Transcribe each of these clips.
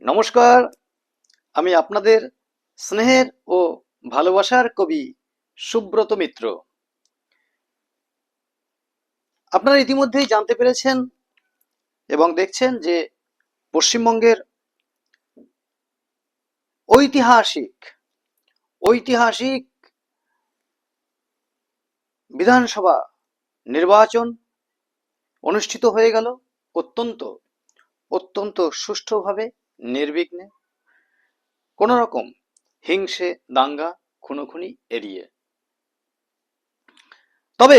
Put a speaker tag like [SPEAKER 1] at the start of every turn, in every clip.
[SPEAKER 1] নমস্কার, আমি আপনাদের স্নেহের ও ভালোবাসার কবি সুব্রত মিত্র। আপনারা ইতিমধ্যেই জানতে পেরেছেন এবং দেখছেন যে পশ্চিমবঙ্গের ঐতিহাসিক ঐতিহাসিক বিধানসভা নির্বাচন অনুষ্ঠিত হয়ে গেল অত্যন্ত অত্যন্ত সুষ্ঠুভাবে, নির্বিঘ্নে, কোনো রকম হিংসে দাঙ্গা খুনোখুনি এড়িয়ে। তবে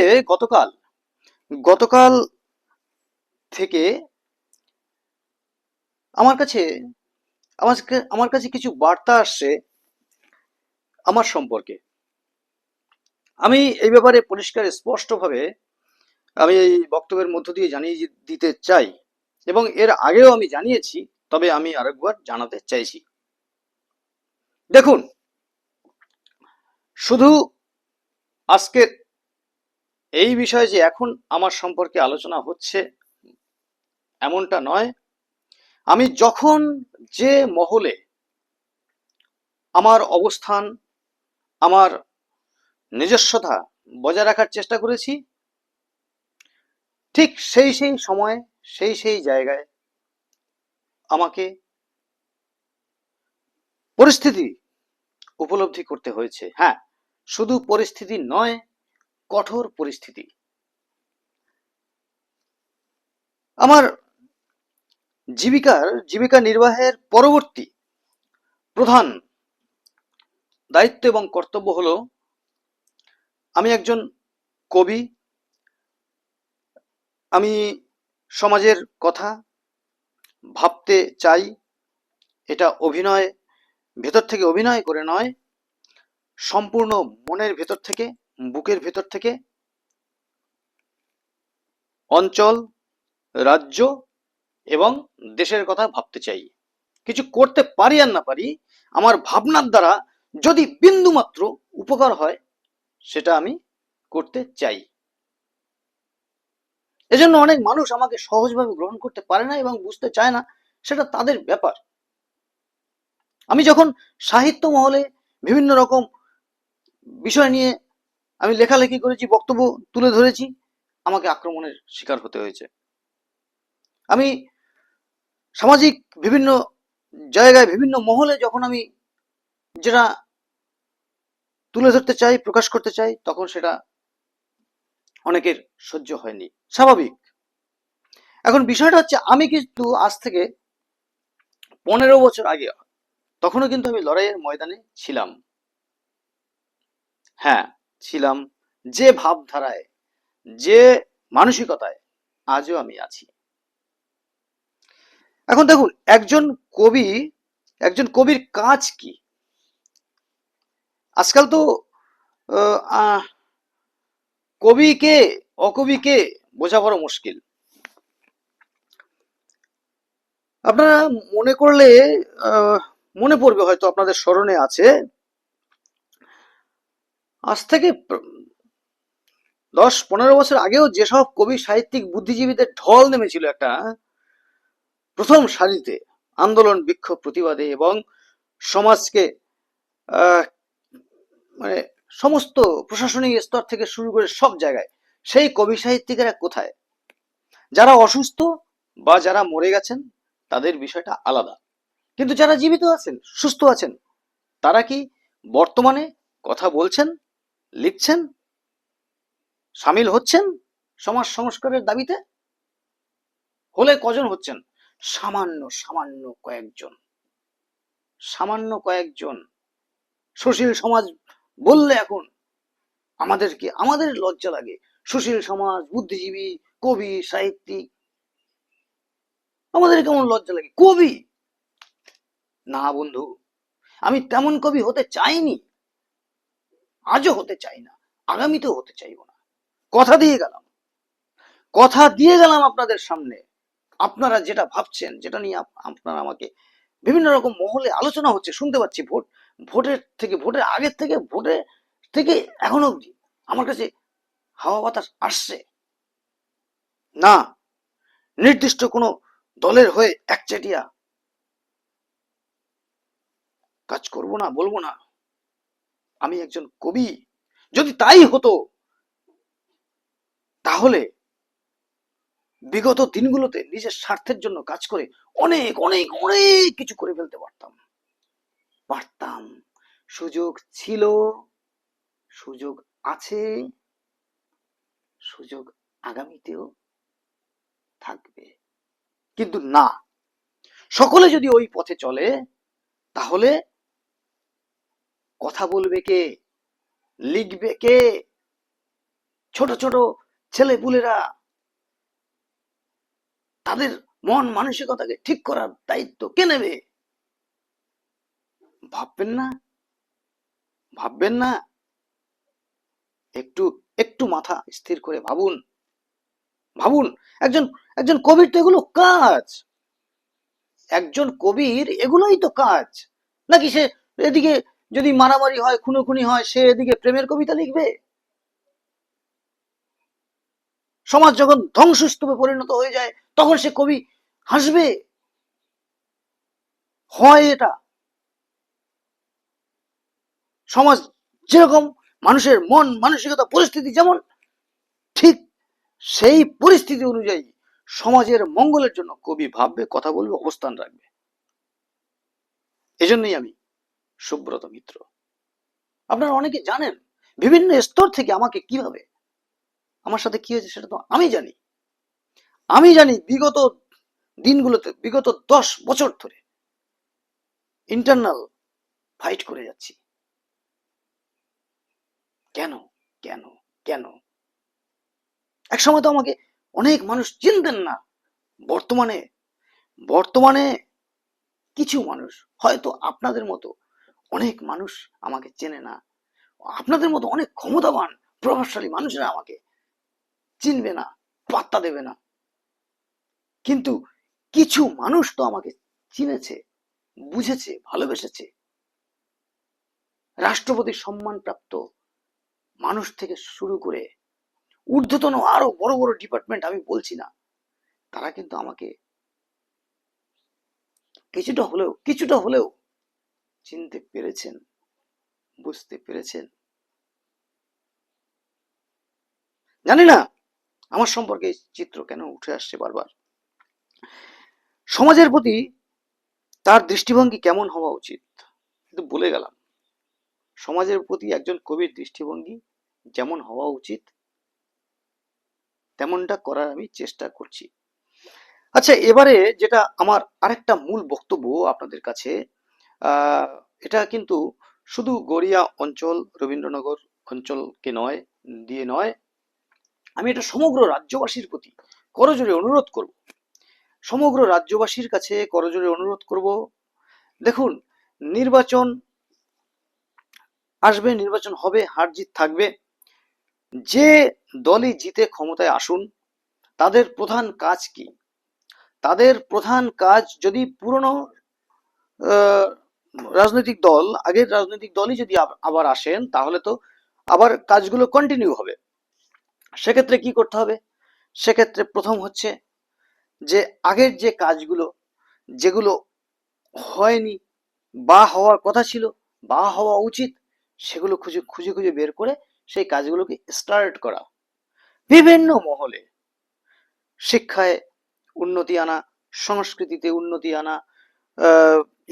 [SPEAKER 1] গতকাল থেকে আমার কাছে আমার কাছে কিছু বার্তা আসছে আমার সম্পর্কে। আমি এই ব্যাপারে পরিষ্কার স্পষ্টভাবে আমি এই বক্তব্যের মধ্য দিয়ে জানিয়ে দিতে চাই, এবং এর আগেও আমি জানিয়েছি, তবে আমি আরেকবার জানাতে চাইছি। দেখুন, শুধু আজকে এই বিষয়ে যে এখন আমার সম্পর্কে আলোচনা হচ্ছে এমনটা নয়। আমি যখন যে মহলে আমার অবস্থান, আমার নিজস্বতা বজায় রাখার চেষ্টা করেছি, ঠিক সেই সময়ে সেই জায়গায় আমাকে পরিস্থিতি উপলব্ধি করতে হয়েছে। হ্যাঁ, শুধু পরিস্থিতি নয়, কঠোর পরিস্থিতি। আমার জীবিকা নির্বাহের পরবর্তী প্রধান দায়িত্ব এবং কর্তব্য হলো, আমি একজন কবি। আমি সমাজের কথা ভাবতে চাই। এটা ভেতর থেকে অভিনয় করে নয়, সম্পূর্ণ মনের ভেতর থেকে, বুকের ভেতর থেকে। অঞ্চল, রাজ্য এবং দেশের কথা ভাবতে চাই। কিছু করতে পারি আর না পারি, আমার ভাবনার দ্বারা যদি বিন্দুমাত্র উপকার হয়, সেটা আমি করতে চাই। এজন্য অনেক মানুষ আমাকে সহজভাবে গ্রহণ করতে পারে না এবং বুঝতে চায় না, সেটা তাদের ব্যাপার। আমি যখন সাহিত্য মহলে বিভিন্ন রকম বিষয় নিয়ে আমি লেখালেখি করেছি, বক্তব্য তুলে ধরেছি, আমাকে আক্রমণের শিকার হতে হয়েছে। আমি সামাজিক বিভিন্ন জায়গায়, বিভিন্ন মহলে যখন আমি যেটা তুলে ধরতে চাই, প্রকাশ করতে চাই, তখন সেটা অনেকের সহ্য হয়নি, স্বাভাবিক। এখন বিষয়টা হচ্ছে, আমি কিন্তু আজ থেকে 15 বছর আগে, তখনও কিন্তু আমি লড়াইয়ের ময়দানে ছিলাম। হ্যাঁ, ছিলাম। যে ভাবধারায়, যে মানসিকতায় আজও আমি আছি। এখন দেখুন, একজন কবির কাজ কি? আজকাল তো কবিকে অকবিকে বোঝা বড় মুশকিল। আপনারা মনে করলে মনে পড়বে, হয়তো আপনাদের স্মরণে আছে, আজ থেকে 10-15 বছর আগেও যেসব কবি, সাহিত্যিক, বুদ্ধিজীবীদের ঢল নেমেছিল একটা প্রথম সারিতে আন্দোলন, বিক্ষোভ, প্রতিবাদে, এবং সমাজকে মানে সমস্ত প্রশাসনিক স্তর থেকে শুরু করে সব জায়গায়, সেই কবি সাহিত্যিকেরা কোথায়? যারা অসুস্থ বা যারা মরে গেছেন তাদের বিষয়টা আলাদা, কিন্তু যারা জীবিত আছেন, সুস্থ আছেন, তারা কি বর্তমানে কথা বলছেন, লিখছেন, সামিল হচ্ছেন সমাজ সংস্কারের দাবিতে? হলে কজন হচ্ছেন? সামান্য সামান্য কয়েকজন, সামান্য কয়েকজন। সুশীল সমাজ বললে এখন আমাদের লজ্জা লাগে। সুশীল সমাজ, বুদ্ধিজীবী, কবি, সাহিত্যিক, আমাদের কেমন লজ্জা লাগে। কবি না বন্ধু, আমি তেমন কবি হতে চাইনি, আজও হতে চাই না, আগামীতেও হতে চাইব না। কথা দিয়ে গেলাম আপনাদের সামনে। আপনারা যেটা ভাবছেন, যেটা নিয়ে আপনারা আমাকে বিভিন্ন রকম মহলে আলোচনা হচ্ছে, শুনতে পাচ্ছি, ভোটের আগের থেকে, ভোটের থেকে এখন অবধি আমার কাছে হাওয়া বাতাস আসছে না। নির্দিষ্ট কোনো দলের হয়ে একচেটিয়া কাজ করব না, বলবো না আমি একজন কবি। যদি তাই হতো তাহলে বিগত দিনগুলোতে নিজের স্বার্থের জন্য কাজ করে অনেক অনেক অনেক কিছু করে ফেলতে পারতাম। সুযোগ ছিল, সুযোগ আছে, সুযোগ আগামীতেও থাকবে। কিন্তু না, সকলে যদি ওই পথে চলে তাহলে কথা বলবে কে, লিখবে কে? ছোট ছোট ছেলেপুলেরা তাদের মন মানসিকতাকে ঠিক করার দায়িত্ব কে নেবে? ভাববেন না? ভাববেন না? একটু একটু মাথা স্থির করে ভাবুন। ভাবুন, একজন একজন কবির তো এগুলো কাজ। একজন কবির এগুলোই তো কাজ। নাকি সে এদিকে যদি মারামারি হয়, খুনোখুনি হয়, সে এদিকে প্রেমের কবিতা লিখবে? সমাজ যখন ধ্বংসস্তূপে পরিণত হয়ে যায় তখন সে কবি হাসবে? হয় এটা? সমাজ যেরকম, মানুষের মন মানসিকতা পরিস্থিতি যেমন, ঠিক সেই পরিস্থিতি অনুযায়ী সমাজের মঙ্গলের জন্য কবি ভাববে, কথা বলবে, অবস্থান রাখবে। এজন্যই আমি সুব্রত মিত্র। আপনারা অনেকে জানেন বিভিন্ন স্তর থেকে আমাকে কিভাবে, আমার সাথে কি হয়েছে সেটা তো আমি জানি। আমি জানি বিগত দিনগুলোতে, বিগত 10 বছর ধরে ইন্টারনাল ফাইট করে যাচ্ছি। কেন কেন কেন? এক সময় তো আমাকে অনেক মানুষ চিনতেন না। বর্তমানে বর্তমানে কিছু মানুষ, হয়তো আপনাদের মতো অনেক মানুষ আমাকে চেনে না, আপনাদের মতো অনেক ক্ষমতাবান প্রভাবশালী মানুষরা আমাকে চিনবে না, পাত্তা দেবে না। কিন্তু কিছু মানুষ তো আমাকে চিনেছে, বুঝেছে, ভালোবেসেছে। রাষ্ট্রপতির সম্মানপ্রাপ্ত মানুষ থেকে শুরু করে ঊর্ধ্বতন আরো বড় বড় ডিপার্টমেন্ট আমি বলছি না, তারা কিন্তু আমাকে কিছুটা হলেও চিনতে পেরেছেন, বুঝতে পেরেছেন। জানি না আমার সম্পর্কে এই চিত্র কেন উঠে আসছে বারবার। সমাজের প্রতি তার দৃষ্টিভঙ্গি কেমন হওয়া উচিত কিন্তু বলে গেলাম। সমাজের প্রতি একজন কবির দৃষ্টিভঙ্গি যেমন হওয়া উচিত তেমনটা করার আমি চেষ্টা করছি। আচ্ছা, এবারে যেটা আমার আরেকটা মূল বক্তব্য আপনাদের কাছে, এটা কিন্তু শুধু গড়িয়া অঞ্চল, রবীন্দ্রনগর অঞ্চলকে দিয়ে নয়, আমি এটা সমগ্র রাজ্যবাসীর প্রতি করজোড়ে অনুরোধ করব। সমগ্র রাজ্যবাসীর কাছে করজোড়ে অনুরোধ করব। দেখুন, নির্বাচন আসবে, নির্বাচন হবে, হার জিত থাকবে। যে দলই জিতে ক্ষমতায় আসুন, তাদের প্রধান কাজ কি? তাদের প্রধান কাজ, যদি পুরনো রাজনৈতিক দল, আগের রাজনৈতিক দলই যদি আবার আসেন, তাহলে তো আবার কাজগুলো কন্টিনিউ হবে। সেক্ষেত্রে কি করতে হবে? সেক্ষেত্রে প্রথম হচ্ছে যে আগের যে কাজগুলো, যেগুলো হয়নি বা হওয়ার কথা ছিল বা হওয়া উচিত, সেগুলো খুঁজে খুঁজে খুঁজে বের করে সেই কাজগুলোকে স্টার্ট করা। বিভিন্ন মহলে শিক্ষায় উন্নতি আনা, সংস্কৃতিতে উন্নতি আনা,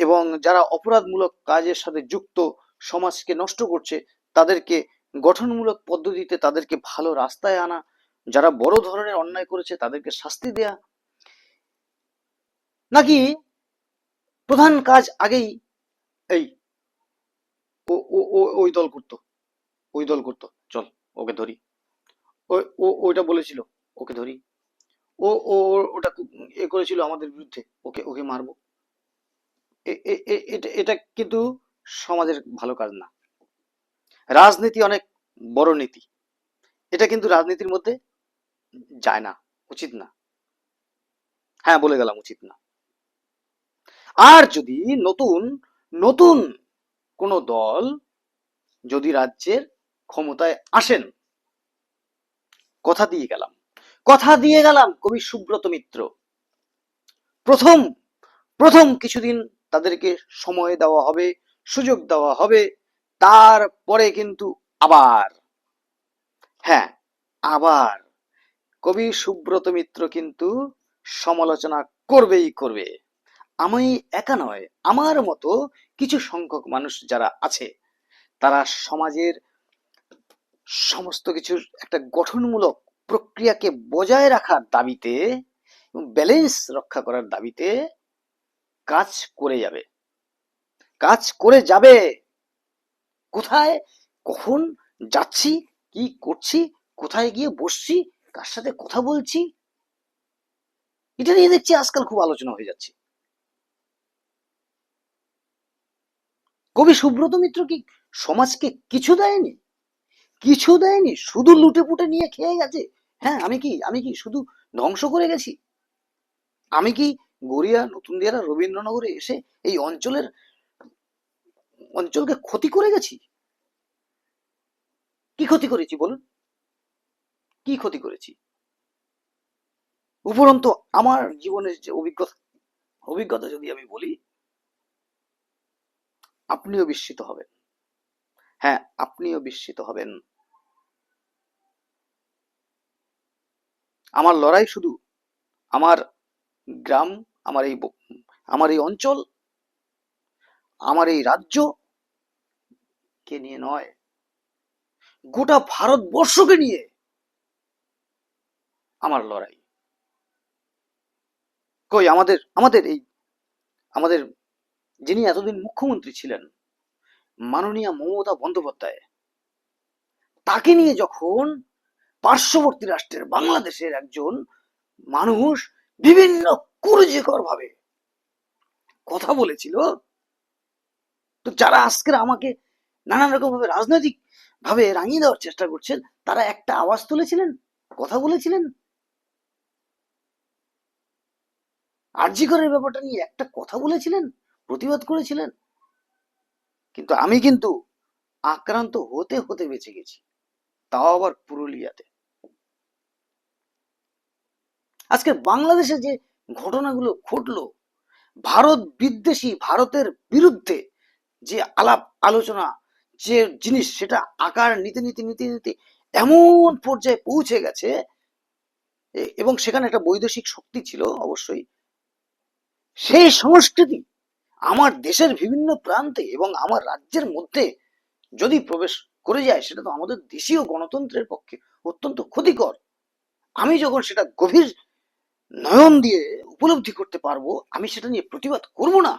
[SPEAKER 1] এবং যারা অপরাধমূলক কাজের সাথে যুক্ত, সমাজকে নষ্ট করছে, তাদেরকে গঠনমূলক পদ্ধতিতে তাদেরকে ভালো রাস্তায় আনা, যারা বড় ধরনের অন্যায় করেছে তাদেরকে শাস্তি দেয়া। নাকি প্রধান কাজ আগেই এই ওই দল করতো, ওই দল করতো, চল ওকে ধরি, ওইটা বলেছিল, ওকে ধরি, ও ওটা করেছিল আমাদের বিরুদ্ধে, ওকে ওকে মারবো। এটা কিন্তু সমাজের ভালো কাজ না। রাজনীতি অনেক বড় নীতি, এটা কিন্তু রাজনীতির মধ্যে যায় না, উচিত না। হ্যাঁ, বলে গেলাম, উচিত না। আর যদি নতুন নতুন কোন দল যদি রাজ্যের ক্ষমতায় আসেন, কথা দিয়ে গেলাম কবি সুব্রত মিত্র, প্রথম প্রথম কিছুদিন তাদেরকে সময় দেওয়া হবে, সুযোগ দেওয়া হবে, তারপরে কিন্তু আবার, হ্যাঁ, আবার কবি সুব্রত মিত্র কিন্তু সমালোচনা করবেই করবে। আমি একা নয়, আমার মতো কিছু সংখ্যক মানুষ যারা আছে, তারা সমাজের সমস্ত কিছুর একটা গঠনমূলক প্রক্রিয়াকে বজায় রাখার দাবিতে, ব্যালেন্স রক্ষা করার দাবিতে কাজ করে যাবে, কাজ করে যাবে। কোথায় কখন যাচ্ছি, কি করছি, কোথায় গিয়ে বসছি, কার সাথে কথা বলছি, এটা নিয়ে দেখছি আজকাল খুব আলোচনা হয়ে যাচ্ছে। কবি সুব্রত মিত্র কি সমাজকে কিছু দেয়নি? কিছু দেয়নি, শুধু লুটে পুটে নিয়ে খেয়ে গেছে। হ্যাঁ, আমি কি শুধু ধ্বংস করে গেছি? আমি কি গড়িয়া, নতুন দিয়ারা, রবীন্দ্রনগরে এসে এই অঞ্চলকে ক্ষতি করে গেছি? কি ক্ষতি করেছি বলুন? কি ক্ষতি করেছি? উপরন্তু আমার জীবনের যে অভিজ্ঞতা যদি আমি বলি, আপনিও বিস্মিত হবেন। হ্যাঁ, আপনিও বিস্মিত হবেন। আমার লড়াই শুধু আমার গ্রাম, আমার এই অঞ্চল, আমার এই রাজ্য কে নিয়ে নয়, গোটা ভারতবর্ষকে নিয়ে আমার লড়াই। কই আমাদের আমাদের এই আমাদের যিনি এতদিন মুখ্যমন্ত্রী ছিলেন, মাননীয়া মমতা বন্দ্যোপাধ্যায়, তাকে নিয়ে যখন পার্শ্ববর্তী রাষ্ট্রের বাংলাদেশের একজন মানুষ বিভিন্ন কুরুচিকর ভাবে কথা বলেছিল, তো যারা আজকের আমাকে নানান রকম ভাবে রাজনৈতিক ভাবে রাঙিয়ে দেওয়ার চেষ্টা করছেন, তারা একটা আওয়াজ তুলেছিলেন, কথা বলেছিলেন। আরজি করের ব্যাপারটা নিয়ে একটা কথা বলেছিলেন, প্রতিবাদ করেছিলেন। কিন্তু আমি কিন্তু আক্রান্ত হতে হতে বেঁচে গেছি, তাও আবার পুরুলিয়াতে। আজকে বাংলাদেশে যে ঘটনাগুলো ঘটলো, ভারত বিদ্বেষী, ভারতের বিরুদ্ধে যে আলাপ আলোচনা, যে জিনিস, সেটা আকার নিতে নিতে নিতে নিতে এমন পর্যায়ে পৌঁছে গেছে, এবং সেখানে একটা বৈদেশিক শক্তি ছিল অবশ্যই। সেই সংস্কৃতি আমার দেশের বিভিন্ন প্রান্তে এবং আমার রাজ্যের মধ্যে যদি প্রবেশ করে যায়, সেটা তো আমাদের দেশীয় গণতন্ত্রের পক্ষে অত্যন্ত ক্ষতিকর। আমি যখন সেটা গভীর নয়ন দিয়ে উপলব্ধি করতে পারবো, আমি সেটা নিয়ে প্রতিবাদ করব না?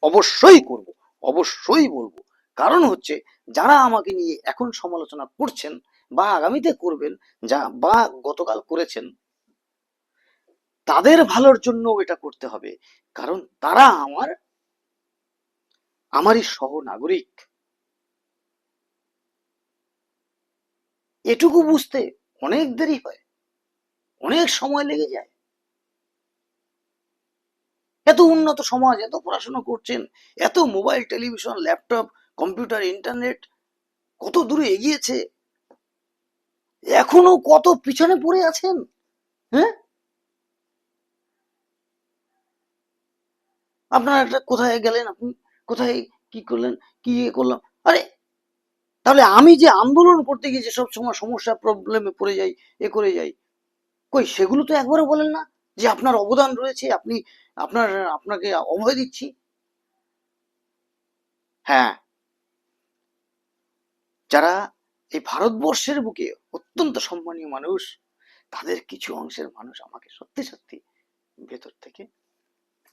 [SPEAKER 1] অবশ্যই করব, অবশ্যই বলবো। কারণ হচ্ছে, যারা আমাকে নিয়ে এখন সমালোচনা করছেন বা আগামীতে করবেন, বা গতকাল করেছেন, তাদের ভালোর জন্য এটা করতে হবে। কারণ তারা আমারই সহনাগরিক। এটুকু বুঝতে অনেক দেরি হয়, অনেক সময় লেগে যায়। এত উন্নত সমাজ, এত পড়াশোনা করছেন, এত mobile, television, laptop, computer, internet কত দূরে এগিয়েছে, এখনো কত পিছনে পড়ে আছেন। হ্যাঁ, আপনারা একটা কোথায় গেলেন, আপনি কোথায় কি করলেন, কি করলাম, আরে তাহলে আমি যে আন্দোলন করতে গিয়ে যে সব সময় সমস্যা প্রবলেমে পড়ে যাই, এ করে যাই, কই সেগুলো তো একবারও বলেন না যে আপনার অবদান রয়েছে, আপনাকে অভয় দিচ্ছি। হ্যাঁ, যারা এই ভারতবর্ষের বুকে অত্যন্ত সম্মানীয় মানুষ, তাদের কিছু অংশের মানুষ আমাকে সত্যি সত্যি ভেতর থেকে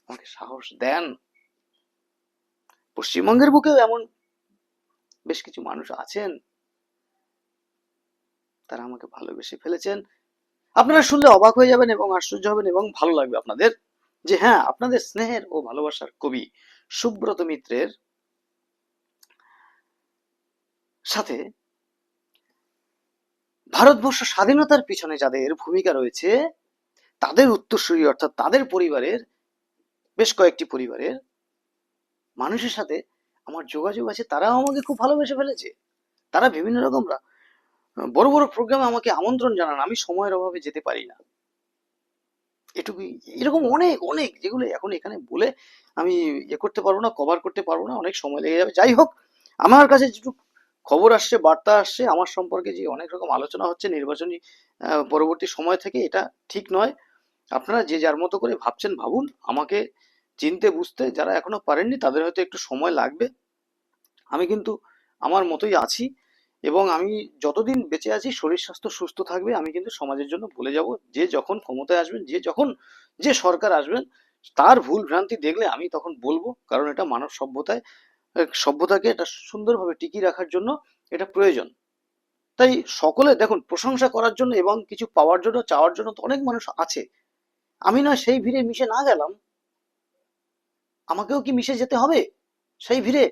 [SPEAKER 1] আমাকে সাহস দেন। পশ্চিমবঙ্গের বুকেও এমন বেশ কিছু মানুষ আছেন, তারা আমাকে ভালোবেসে ফেলেছেন। আপনারা শুনলে অবাক হয়ে যাবেন এবং আশ্চর্য হবেন এবং ভালো লাগবে আপনাদের, যে হ্যাঁ, আপনাদের স্নেহের ও ভালোবাসার কবি সুব্রত মিত্রের সাথে ভারতবর্ষ স্বাধীনতার পিছনে যাদের ভূমিকা রয়েছে, তাদের উত্তরসূরি, অর্থাৎ তাদের পরিবারের বেশ কয়েকটি পরিবারের মানুষের সাথে আমার যোগাযোগ আছে। তারাও আমাকে খুব ভালোবেসে ফেলেছে। তারা বিভিন্ন রকম বড় বড় প্রোগ্রামে আমাকে আমন্ত্রণ জানান, আমি সময়ের অভাবে যেতে পারি না। এটুকুই। এরকম অনেক অনেক যেগুলো এখন এখানে বলে আমি করতে পারবো না, কভার করতে পারবো না, অনেক সময় লেগে যাবে। যাই হোক, আমার কাছে যেটুকু খবর আসছে, বার্তা আসছে, আমার সম্পর্কে যে অনেক রকম আলোচনা হচ্ছে নির্বাচনী পরবর্তী সময় থেকে, এটা ঠিক নয়। আপনারা যে যার মতো করে ভাবছেন ভাবুন। আমাকে চিনতে বুঝতে যারা এখনো পারেননি তাদের হয়তো একটু সময় লাগবে। আমি কিন্তু আমার মতোই আছি, এবং আমি যতদিন বেঁচে আছি, শরীর স্বাস্থ্য সুস্থ থাকবে, আমি কিন্তু সমাজের জন্য বলে যাব। যে যখন ক্ষমতায় আসবেন, যে সরকার আসবেন, তার ভুল ভ্রান্তি দেখলে আমি তখন বলবো, কারণ এটা মানব সভ্যতাকে এটা সুন্দরভাবে টিকিয়ে রাখার জন্য এটা প্রয়োজন। তাই সকলে দেখুন, প্রশংসা করার জন্য এবং কিছু পাওয়ার জন্য, চাওয়ার জন্য তো অনেক মানুষ আছে। আমি না সেই ভিড়ে মিশে না গেলাম, আমাকেও কি মিশে যেতে হবে সেই ভিড়ে?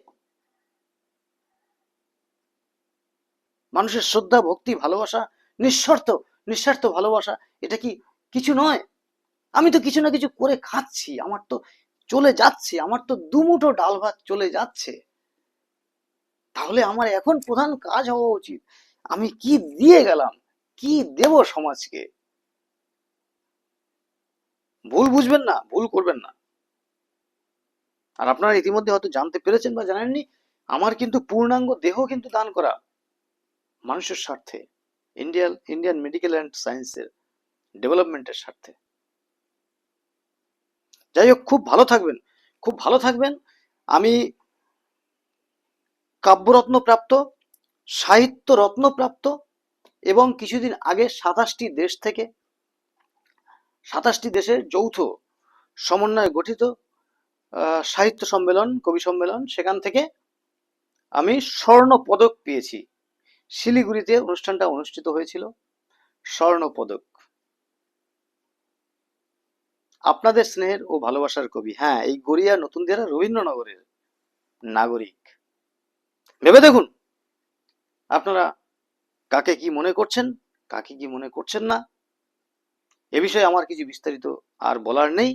[SPEAKER 1] মানুষের শ্রদ্ধা, ভক্তি, ভালোবাসা, নিঃস্বার্থ নিঃস্বার্থ ভালোবাসা, এটা কি কিছু নয়? আমি তো কিছু না কিছু করে খাচ্ছি, আমার তো চলে যাচ্ছে, আমার তো দুমুঠো ডাল ভাত চলে যাচ্ছে। তাহলে আমার এখন প্রধান কাজ হওয়া উচিত, আমি কি দিয়ে গেলাম, কি দেব সমাজকে। ভুল বুঝবেন না, ভুল করবেন না। আর আপনারা ইতিমধ্যে হয়তো জানতে পেরেছেন বা জানেননি, আমার কিন্তু পূর্ণাঙ্গ দেহ কিন্তু দান করা মানুষের স্বার্থে, ইন্ডিয়ান মেডিকেল অ্যান্ড সায়েন্সের ডেভেলপমেন্টের স্বার্থে। যাই হোক, খুব ভালো থাকবেন, খুব ভালো থাকবেন। আমি কাব্যরত্ন প্রাপ্ত, সাহিত্য রত্ন প্রাপ্ত, এবং কিছুদিন আগে 27টি দেশের যৌথ সমন্বয়ে গঠিত সাহিত্য সম্মেলন, কবি সম্মেলন, সেখান থেকে আমি স্বর্ণ পদক পেয়েছি। শিলিগুড়িতে অনুষ্ঠানটা অনুষ্ঠিত হয়েছিল। স্বর্ণ পদক। আপনাদের স্নেহের ও ভালোবাসার কবি, হ্যাঁ, এই গড়িয়া নতুন দিয়ারা রবীন্দ্রনগরের নাগরিক। ভেবে দেখুন আপনারা কাকে কি মনে করছেন, কাকে কি মনে করছেন না। এ বিষয়ে আমার কিছু বিস্তারিত আর বলার নেই।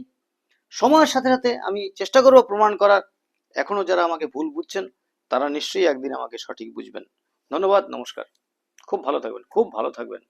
[SPEAKER 1] সময়ের সাথে সাথে আমি চেষ্টা করব প্রমাণ করার। এখনো যারা আমাকে ভুল বুঝছেন, তারা নিশ্চয়ই একদিন আমাকে সঠিক বুঝবেন। ধন্যবাদ, নমস্কার। খুব ভালো থাকবেন, খুব ভালো থাকবেন।